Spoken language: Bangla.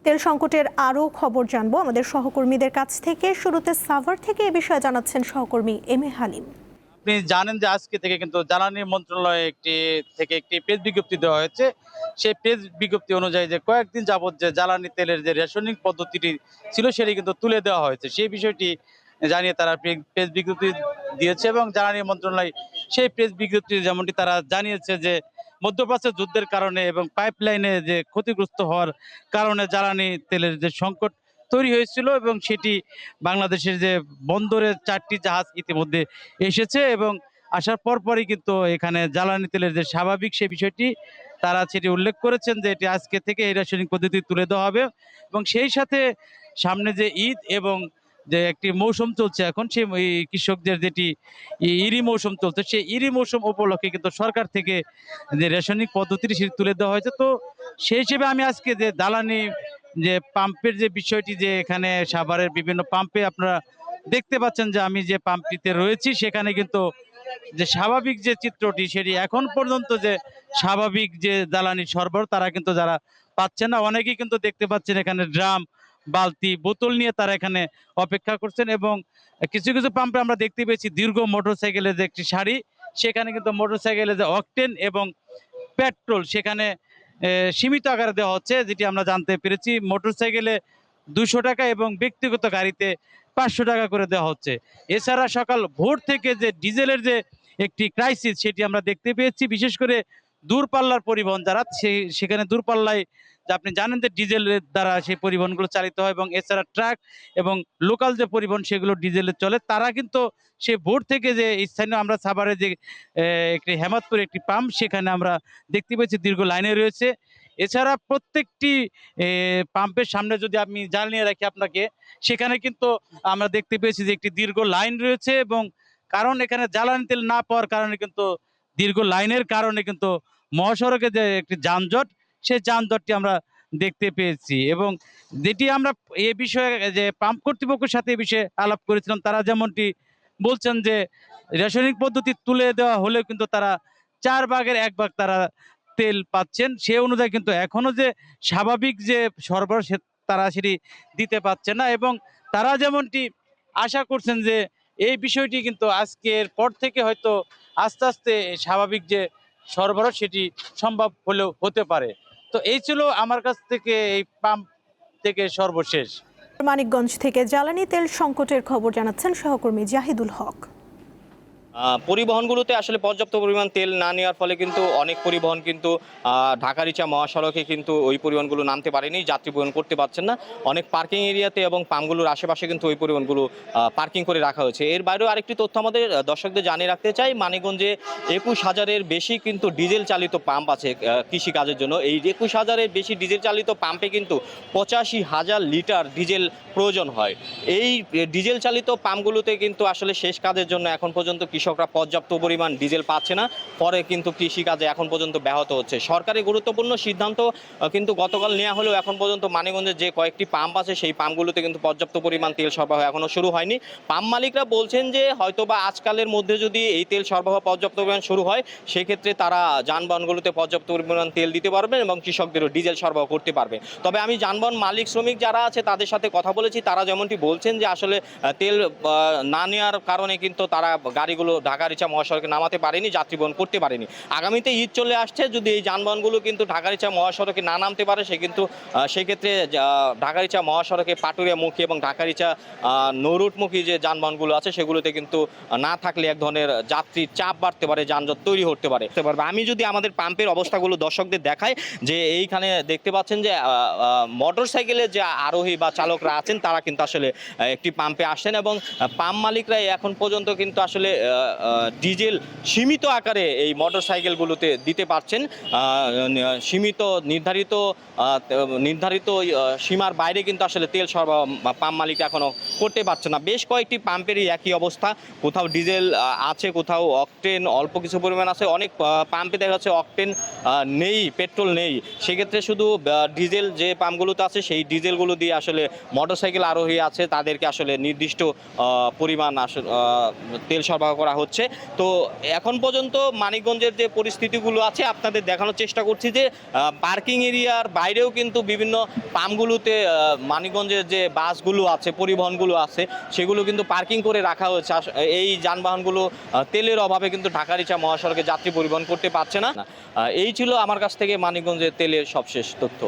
তেল সংকটের আরও খবর জানবো আমাদের সহকর্মীদের কাছ থেকে। শুরুতে সাভার থেকে এ বিষয়ে জানাচ্ছেন সহকর্মী এম এ হালিম। আপনি জানেন যে আজকে থেকে কিন্তু জ্বালানি মন্ত্রণালয় একটি প্রেস বিজ্ঞপ্তি দেওয়া হয়েছে। সেই প্রেস বিজ্ঞপ্তি অনুযায়ী যে কয়েকদিন যাবত যে জ্বালানি তেলের যে রেশনিং পদ্ধতিটি ছিল সেটি কিন্তু তুলে দেওয়া হয়েছে। সেই বিষয়টি জানিয়ে তারা প্রেস বিজ্ঞপ্তি দিয়েছে এবং জ্বালানি মন্ত্রণালয় সেই প্রেস বিজ্ঞপ্তি যেমনটি তারা জানিয়েছে যে মধ্যপ্রাচ্যের যুদ্ধের কারণে এবং পাইপলাইনে যে ক্ষতিগ্রস্ত হওয়ার কারণে জ্বালানি তেলের যে সংকট তৈরি হয়েছিল এবং সেটি বাংলাদেশের যে বন্দরে 4টি জাহাজ ইতিমধ্যে এসেছে এবং আসার পরপরই কিন্তু এখানে জ্বালানি তেলের যে স্বাভাবিক সেই বিষয়টি তারা সেটি উল্লেখ করেছেন যে এটি আজকে থেকে এই রাসায়নিক পদ্ধতি তুলে দেওয়া হবে এবং সেই সাথে সামনে যে ঈদ এবং যে একটি মৌসুম চলছে এখন সেই কৃষকদের যেটি ইরি মৌসুম চলছে সেই ইরি মৌসুম উপলক্ষে কিন্তু সরকার থেকে যে রাসায়নিক পদ্ধতিটি সেটি তুলে দেওয়া হয়েছে। তো সেই হিসেবে আমি আজকে যে জ্বালানি যে পাম্পের যে বিষয়টি যে এখানে সাভারের বিভিন্ন পাম্পে আপনারা দেখতে পাচ্ছেন যে আমি যে পাম্পটিতে রয়েছি সেখানে কিন্তু যে স্বাভাবিক যে চিত্রটি সেটি এখন পর্যন্ত যে স্বাভাবিক যে জ্বালানি সরবরাহ তারা কিন্তু যারা পাচ্ছেন না, অনেকেই কিন্তু দেখতে পাচ্ছেন এখানে ড্রাম বালতি বোতল নিয়ে তারা এখানে অপেক্ষা করছেন এবং কিছু কিছু পাম্পে আমরা দেখতে পেয়েছি দীর্ঘ মোটরসাইকেলের যে একটি সারি, সেখানে কিন্তু মোটরসাইকেলের যে অকটেন এবং পেট্রোল সেখানে সীমিত আকারে দেওয়া হচ্ছে, যেটি আমরা জানতে পেরেছি। মোটরসাইকেলে 200 টাকা এবং ব্যক্তিগত গাড়িতে 500 টাকা করে দেওয়া হচ্ছে। এছাড়া সকাল ভোর থেকে যে ডিজেলের যে একটি ক্রাইসিস সেটি আমরা দেখতে পেয়েছি, বিশেষ করে দূরপাল্লার পরিবহন যারা সেখানে দূরপাল্লায় যে আপনি জানেন যে ডিজেলের দ্বারা সেই পরিবহনগুলো চালিত হয় এবং এছাড়া ট্রাক এবং লোকাল যে পরিবহন সেগুলো ডিজেলে চলে, তারা কিন্তু সে ভোর থেকে যে স্থানীয় আমরা সাভারে যে একটি হেমাদপুর একটি পাম্প সেখানে আমরা দেখতে পেয়েছি দীর্ঘ লাইনে রয়েছে। এছাড়া প্রত্যেকটি পাম্পের সামনে যদি আমি জানিয়ে রাখি আপনাকে, সেখানে কিন্তু আমরা দেখতে পেয়েছি যে একটি দীর্ঘ লাইন রয়েছে এবং কারণ এখানে জ্বালানি তেল না পাওয়ার কারণে কিন্তু দীর্ঘ লাইনের কারণে কিন্তু মহাসড়কে যে একটি যানজট সেই যানজটটি আমরা দেখতে পেয়েছি এবং যেটি আমরা এ বিষয়ে যে পাম্প কর্তৃপক্ষের সাথে এ বিষয়ে আলাপ করেছিলাম, তারা যেমনটি বলছেন যে রাসায়নিক পদ্ধতি তুলে দেওয়া হলেও কিন্তু তারা 4 ভাগের 1 ভাগ তারা তেল পাচ্ছেন। সে অনুযায়ী কিন্তু এখনো যে স্বাভাবিক যে সরবরাহ তারা সেটি দিতে পারছে না এবং তারা যেমনটি আশা করছেন যে এই বিষয়টি কিন্তু আজকের পর থেকে হয়তো আস্তে আস্তে স্বাভাবিক যে সরবরাহ সেটি সম্ভব হলেও হতে পারে। তো এই ছিল আমার কাছ থেকে এই পাম্প থেকে সর্বশেষ। মানিকগঞ্জ থেকে জ্বালানি তেল সংকটের খবর জানাচ্ছেন সহকর্মী জাহিদুল হক। পরিবহনগুলোতে আসলে পর্যাপ্ত পরিমাণ তেল না নেওয়ার ফলে কিন্তু অনেক পরিবহন কিন্তু ঢাকা-রিচা মহাসড়কে কিন্তু ওই পরিবহনগুলো নামতে পারেনি, যাত্রী পরিবহন করতে পারছেন না। অনেক পার্কিং এরিয়াতে এবং পাম্পগুলোর আশেপাশে কিন্তু ওই পরিবহনগুলো পার্কিং করে রাখা হয়েছে। এর বাইরেও আরেকটি তথ্য আমাদের দর্শকদের জানিয়ে রাখতে চাই, মানিকগঞ্জে 21,000-এর বেশি কিন্তু ডিজেল চালিত পাম্প আছে কৃষিকাজের জন্য। এই 21,000-এর বেশি ডিজেল চালিত পাম্পে কিন্তু 85,000 লিটার ডিজেল প্রয়োজন হয়। এই ডিজেল চালিত পাম্পগুলোতে কিন্তু আসলে শেষ কাজের জন্য এখন পর্যন্ত কৃষকরা পর্যাপ্ত পরিমাণ ডিজেল পাচ্ছে না, পরে কিন্তু কৃষিকাজে এখন পর্যন্ত ব্যাহত হচ্ছে। সরকারি গুরুত্বপূর্ণ সিদ্ধান্ত কিন্তু গতকাল নেওয়া হলেও এখন পর্যন্ত মানিকগঞ্জের যে কয়েকটি পাম্প আছে সেই পাম্পগুলোতে কিন্তু পর্যাপ্ত পরিমাণ তেল সরবরাহ এখনও শুরু হয়নি। পাম্প মালিকরা বলছেন যে হয়তোবা আজকালের মধ্যে যদি এই তেল সরবরাহ পর্যাপ্ত পরিমাণ শুরু হয় সেক্ষেত্রে তারা যানবাহনগুলোতে পর্যাপ্ত পরিমাণ তেল দিতে পারবেন এবং কৃষকদেরও ডিজেল সরবরাহ করতে পারবে। তবে আমি যানবাহন মালিক শ্রমিক যারা আছে তাদের সাথে কথা বলেছি, তারা যেমনটি বলছেন যে আসলে তেল না নেওয়ার কারণে কিন্তু তারা গাড়িগুলো ঢাকা-রিচা মহাসড়কে নামাতে পারেনি, যাত্রী বহন করতে পারেনি। আগামীতে ঈদ চলে আসছে, যদি এই যানবাহনগুলো কিন্তু ঢাকা-রিচা মহাসড়কে না নামতে পারে সেক্ষেত্রে ঢাকা-রিচা মহাসড়কে পাটুরিয়ামুখী এবং ঢাকা-রিচা নৌরুটমুখী যে যানবাহনগুলো আছে সেগুলোতে কিন্তু না থাকলে এক ধরনের যাত্রীর চাপ বাড়তে পারে, যানজট তৈরি হতে পারে। আমি যদি আমাদের পাম্পের অবস্থাগুলো দর্শকদের দেখাই, যে এইখানে দেখতে পাচ্ছেন যে মোটর সাইকেলের যে আরোহী বা চালকরা আছেন তারা কিন্তু আসলে একটি পাম্পে আসছেন এবং পাম্প মালিকরা এখন পর্যন্ত কিন্তু আসলে ডিজেল সীমিত আকারে এই মোটর সাইকেলগুলোতে দিতে পারছেন। সীমিত নির্ধারিত সীমার বাইরে কিন্তু আসলে তেল সরবরাহ পাম্প মালিক এখনও করতে পারছে না। বেশ কয়েকটি পাম্পেরই একই অবস্থা, কোথাও ডিজেল আছে, কোথাও অকটেন অল্প কিছু পরিমাণ আছে। অনেক পাম্পে দেখা যাচ্ছে অকটেন নেই, পেট্রোল নেই। সেক্ষেত্রে শুধু ডিজেল যে পাম্পগুলোতে আছে সেই ডিজেলগুলো দিয়ে আসলে মোটরসাইকেল আরোহী আছে তাদেরকে আসলে নির্দিষ্ট পরিমাণ তেল সরবরাহ করা হচ্ছে। তো এখন পর্যন্ত মানিকগঞ্জের যে পরিস্থিতিগুলো আছে আপনাদের দেখানোর চেষ্টা করছি যে পার্কিং এরিয়ার বাইরেও কিন্তু বিভিন্ন পাম্পগুলোতে মানিকগঞ্জের যে বাসগুলো আছে, পরিবহনগুলো আছে, সেগুলো কিন্তু পার্কিং করে রাখা হয়েছে। এই যানবাহনগুলো তেলের অভাবে কিন্তু ঢাকা-রিচা মহাসড়কে যাত্রী পরিবহন করতে পারছে না। এই ছিল আমার কাছ থেকে মানিকগঞ্জের তেলের সবশেষ তথ্য।